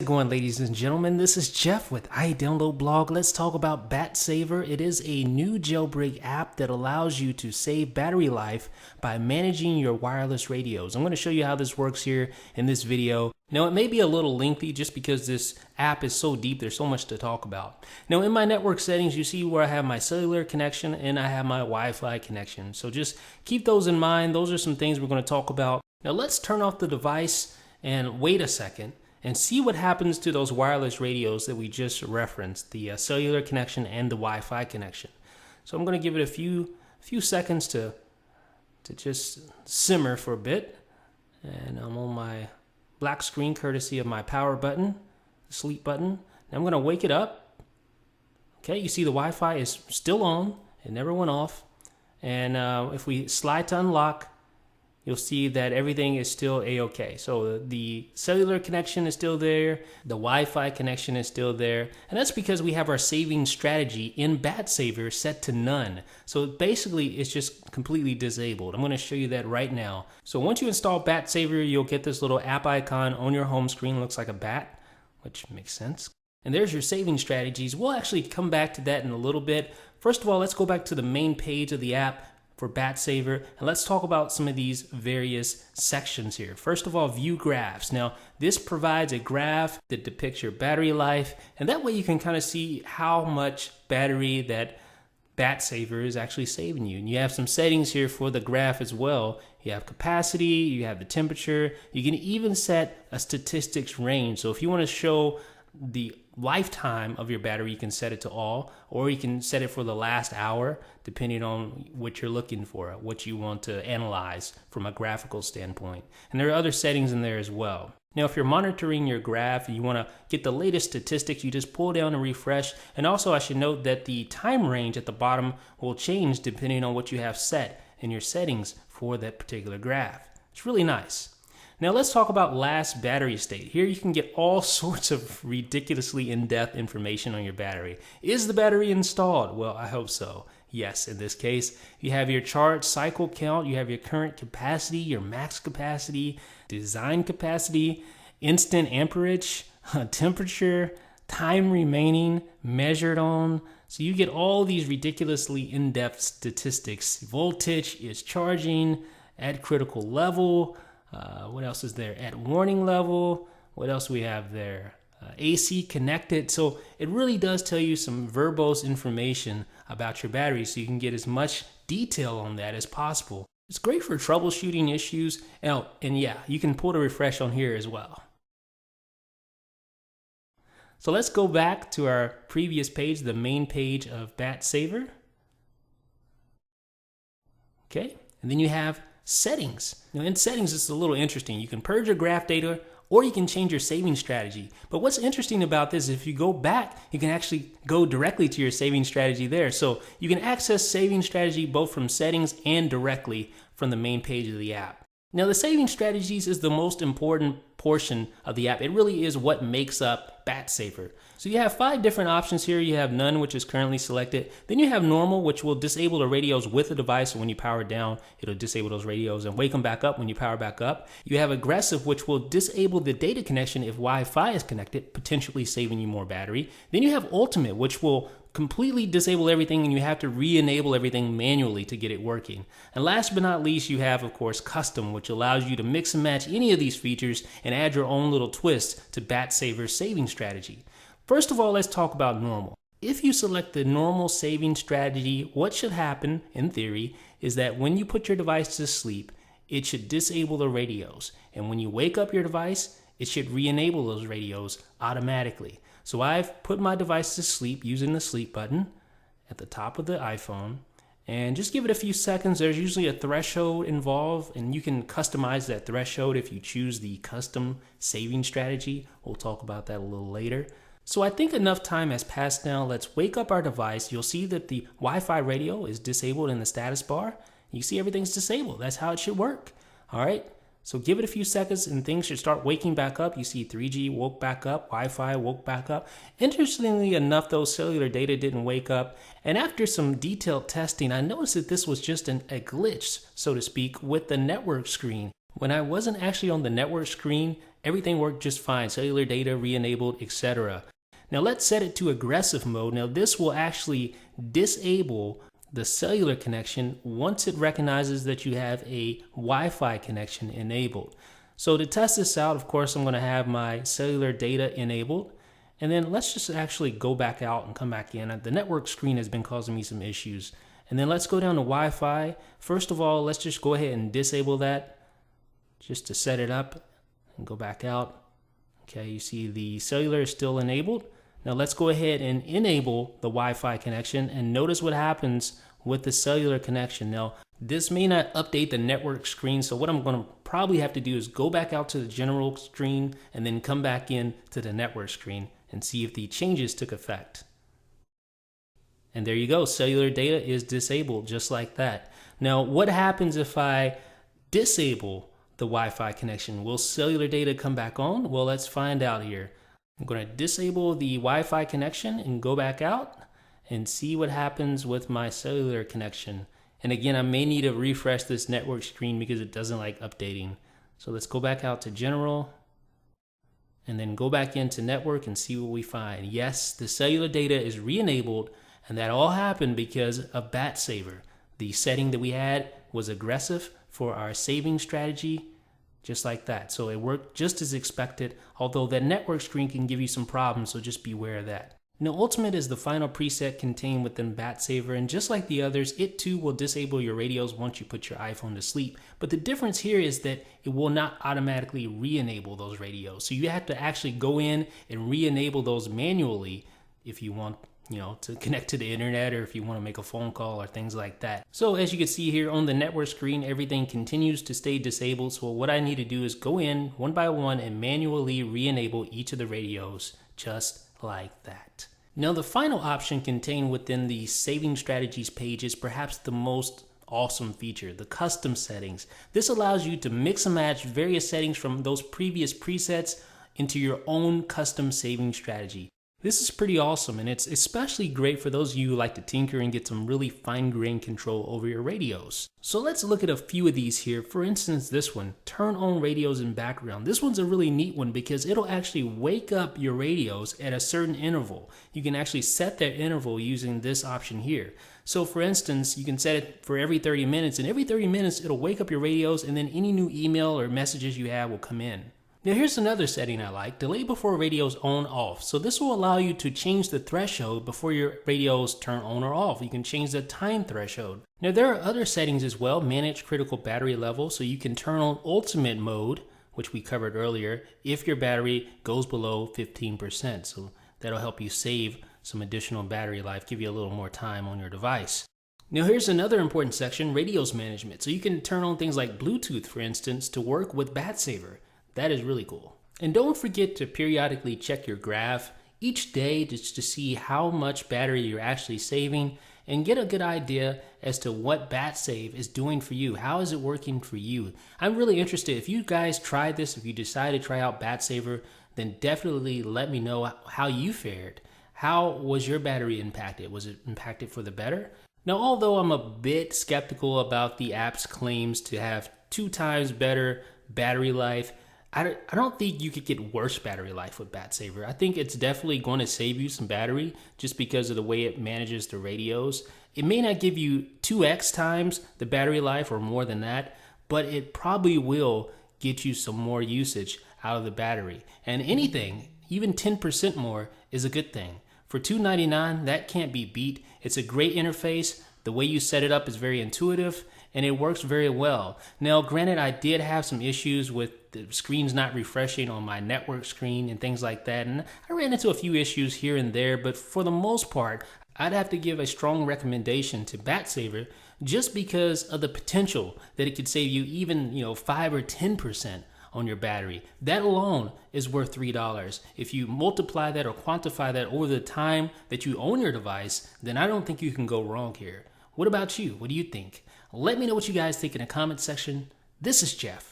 Going, ladies and gentlemen, this is Jeff with iDownload Blog. Let's talk about Battsaver. It is a new jailbreak app that allows you to save battery life by managing your wireless radios. I'm going to show you how this works here in this video. Now, it may be a little lengthy just because this app is so deep. There's so much to talk about. Now, in my network settings, you see where I have my cellular connection and I have my Wi-Fi connection. So just keep those in mind. Those are some things we're going to talk about. Now, let's turn off the device and wait a second and see what happens to those wireless radios that we just referenced, the cellular connection and the Wi-Fi connection. So I'm going to give it a few seconds to just simmer for a bit. And I'm on my black screen courtesy of my power button, the sleep button. Now I'm going to wake it up. Okay, you see the Wi-Fi is still on. It never went off. And if we slide to unlock, you'll see that everything is still A-OK. So the cellular connection is still there, the Wi-Fi connection is still there, and that's because we have our saving strategy in Battsaver set to none. So basically, it's just completely disabled. I'm going to show you that right now. So once you install Battsaver, you'll get this little app icon on your home screen. Looks like a bat, which makes sense. And there's your saving strategies. We'll actually come back to that in a little bit. First of all, let's go back to the main page of the app for Battsaver, and let's talk about some of these various sections here. First of all, view graphs. Now, this provides a graph that depicts your battery life, and that way you can kind of see how much battery that Battsaver is actually saving you. And you have some settings here for the graph as well. You have capacity, you have the temperature, you can even set a statistics range. So if you want to show the lifetime of your battery, you can set it to all, or you can set it for the last hour, depending on what you're looking for, what you want to analyze from a graphical standpoint. And there are other settings in there as well. Now, if you're monitoring your graph and you want to get the latest statistics, you just pull down and refresh. And also, I should note that the time range at the bottom will change depending on what you have set in your settings for that particular graph. It's really nice. Now let's talk about last battery state. Here you can get all sorts of ridiculously in-depth information on your battery. Is the battery installed? Well, I hope so. Yes, in this case, you have your charge cycle count, you have your current capacity, your max capacity, design capacity, instant amperage, temperature, time remaining, measured on. So you get all these ridiculously in-depth statistics. Voltage is charging at critical level. What else is there? At warning level. What else we have there? AC connected. So it really does tell you some verbose information about your battery, so you can get as much detail on that as possible. It's great for troubleshooting issues. And yeah, you can pull the refresh on here as well. So let's go back to our previous page, the main page of Battsaver. Okay, and then you have settings. Now in settings, it's a little interesting. You can purge your graph data or you can change your saving strategy. But what's interesting about this is if you go back, you can actually go directly to your saving strategy there. So you can access saving strategy both from settings and directly from the main page of the app. Now the saving strategies is the most important portion of the app. It really is what makes up Battsaver. So you have 5 different options here. You have none, which is currently selected. Then you have normal, which will disable the radios with the device. So when you power it down, it'll disable those radios and wake them back up when you power back up. You have aggressive, which will disable the data connection if Wi-Fi is connected, potentially saving you more battery. Then you have ultimate, which will completely disable everything and you have to re-enable everything manually to get it working. And last but not least, you have, of course, custom, which allows you to mix and match any of these features and add your own little twist to Battsaver's saving strategy. First of all, let's talk about normal. If you select the normal saving strategy, what should happen, in theory, is that when you put your device to sleep, it should disable the radios. And when you wake up your device, it should re-enable those radios automatically. So I've put my device to sleep using the sleep button at the top of the iPhone, and just give it a few seconds. There's usually a threshold involved, and you can customize that threshold if you choose the custom saving strategy. We'll talk about that a little later. So I think enough time has passed now. Let's wake up our device. You'll see that the Wi-Fi radio is disabled in the status bar. You see everything's disabled. That's how it should work. All right. So give it a few seconds and things should start waking back up. You see 3G woke back up, Wi-Fi woke back up. Interestingly enough, though, cellular data didn't wake up. And after some detailed testing, I noticed that this was just a glitch, so to speak, with the network screen. When I wasn't actually on the network screen, everything worked just fine. Cellular data re-enabled, etc. Now let's set it to aggressive mode. Now this will actually disable the cellular connection once it recognizes that you have a Wi-Fi connection enabled. So to test this out, of course, I'm going to have my cellular data enabled. And then let's just actually go back out and come back in. The network screen has been causing me some issues. And then let's go down to Wi-Fi. First of all, let's just go ahead and disable that just to set it up and go back out. Okay, you see the cellular is still enabled. Now let's go ahead and enable the Wi-Fi connection and notice what happens with the cellular connection. Now, this may not update the network screen, so what I'm going to probably have to do is go back out to the general screen and then come back in to the network screen and see if the changes took effect. And there you go, cellular data is disabled just like that. Now, what happens if I disable the Wi-Fi connection? Will cellular data come back on? Well, let's find out here. I'm going to disable the Wi-Fi connection and go back out and see what happens with my cellular connection. And again, I may need to refresh this network screen because it doesn't like updating. So let's go back out to general and then go back into network and see what we find. Yes, the cellular data is re-enabled, and that all happened because of Battsaver. The setting that we had was aggressive for our saving strategy, just like that. So it worked just as expected, although that network screen can give you some problems, so just beware of that. Now, Ultimate is the final preset contained within Battsaver, and just like the others, it too will disable your radios once you put your iPhone to sleep. But the difference here is that it will not automatically re-enable those radios. So you have to actually go in and re-enable those manually if you want, to connect to the internet, or if you want to make a phone call or things like that. So as you can see here on the network screen, everything continues to stay disabled. So what I need to do is go in one by one and manually re-enable each of the radios just like that. Now, the final option contained within the saving strategies page is perhaps the most awesome feature, the custom settings. This allows you to mix and match various settings from those previous presets into your own custom saving strategy. This is pretty awesome, and it's especially great for those of you who like to tinker and get some really fine-grained control over your radios. So let's look at a few of these here. For instance, this one, turn on radios in background. This one's a really neat one because it'll actually wake up your radios at a certain interval. You can actually set that interval using this option here. So for instance, you can set it for every 30 minutes, and every 30 minutes it'll wake up your radios, and then any new email or messages you have will come in. Now here's another setting I like, delay before radios on off. So this will allow you to change the threshold before your radios turn on or off. You can change the time threshold. Now there are other settings as well, manage critical battery level. So you can turn on ultimate mode, which we covered earlier, if your battery goes below 15%. So that'll help you save some additional battery life, give you a little more time on your device. Now here's another important section, radios management. So you can turn on things like Bluetooth, for instance, to work with Battsaver. That is really cool. And don't forget to periodically check your graph each day just to see how much battery you're actually saving and get a good idea as to what Batsave is doing for you. How is it working for you? I'm really interested. If you guys tried this, if you decide to try out Battsaver, then definitely let me know how you fared. How was your battery impacted? Was it impacted for the better? Now, although I'm a bit skeptical about the app's claims to have 2 times better battery life, I don't think you could get worse battery life with Battsaver. I think it's definitely going to save you some battery just because of the way it manages the radios. It may not give you 2x times the battery life or more than that, but it probably will get you some more usage out of the battery. And anything, even 10% more, is a good thing. For $2.99, that can't be beat. It's a great interface. The way you set it up is very intuitive, and it works very well. Now, granted, I did have some issues with the screens not refreshing on my network screen and things like that, and I ran into a few issues here and there, but for the most part, I'd have to give a strong recommendation to Battsaver just because of the potential that it could save you even 5 or 10% on your battery. That alone is worth $3. If you multiply that or quantify that over the time that you own your device, then I don't think you can go wrong here. What about you? What do you think? Let me know what you guys think in the comment section. This is Jeff.